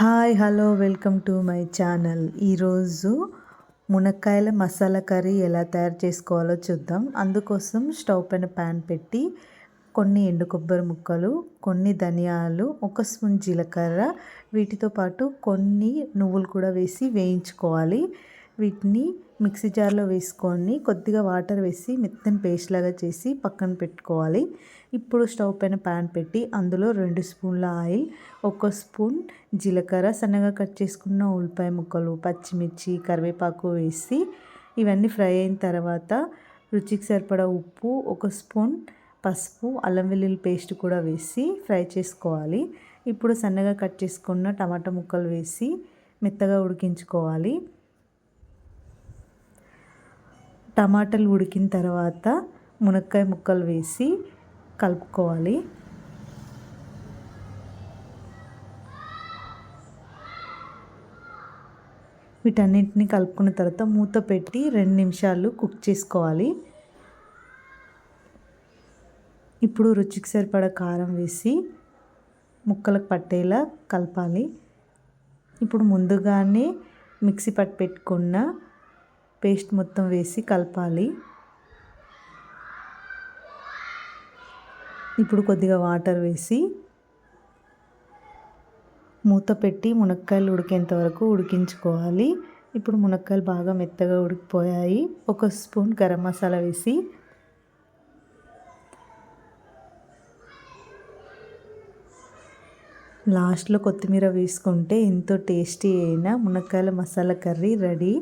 Hi hello welcome to my channel. ఈరోజు మునక్కాయల masala curry ఎలా తయారు చేసుకోవాలో చూద్దాం. అందుకోసం స్టవ్ పైన ప్యాన్ పెట్టి కొన్ని ఎండు కొబ్బరి ముక్కలు, కొన్ని ధనియాలు, ఒక స్పూన్ జీలకర్ర, వీటితో పాటు కొన్ని నువ్వులు కూడా వేసి వేయించుకోవాలి. వీటిని మిక్సీ జార్లో వేసుకొని కొద్దిగా వాటర్ వేసి మెత్తని పేస్ట్ లాగా చేసి పక్కన పెట్టుకోవాలి. ఇప్పుడు స్టవ్ పైన ప్యాన్ పెట్టి అందులో 2 స్పూన్ల ఆయిల్, 1 స్పూన్ జీలకర్ర, సన్నగా కట్ చేసుకున్న ఉల్లిపాయ ముక్కలు, పచ్చిమిర్చి, కరివేపాకు వేసి ఇవన్నీ ఫ్రై అయిన తర్వాత రుచికి సరిపడా ఉప్పు, 1 స్పూన్ పసుపు, అల్లం వెల్లుల్లి పేస్ట్ కూడా వేసి ఫ్రై చేసుకోవాలి. ఇప్పుడు సన్నగా కట్ చేసుకున్న టమాటా ముక్కలు వేసి మెత్తగా ఉడికించుకోవాలి. టమాటాలు ఉడికిన తర్వాత మునక్కాయ ముక్కలు వేసి కలుపుకోవాలి. వీటన్నింటిని కలుపుకున్న తర్వాత మూత పెట్టి 2 నిమిషాలు కుక్ చేసుకోవాలి. ఇప్పుడు రుచికి సరిపడా కారం వేసి ముక్కలకు పట్టేలా కలపాలి. ఇప్పుడు ముందుగానే మిక్సీ పట్టి పెట్టుకున్న పేస్ట్ మొత్తం వేసి కలపాలి. ఇప్పుడు కొద్దిగా వాటర్ వేసి మూత పెట్టి మునక్కాయలు ఉడికేంత వరకు ఉడికించుకోవాలి. ఇప్పుడు మునక్కాయలు బాగా మెత్తగా ఉడికిపోయాయి. 1 స్పూన్ గరం మసాలా వేసి లాస్ట్లో కొత్తిమీర వేసుకుంటే ఎంతో టేస్టీ అయిన మునక్కాయల మసాలా కర్రీ రెడీ.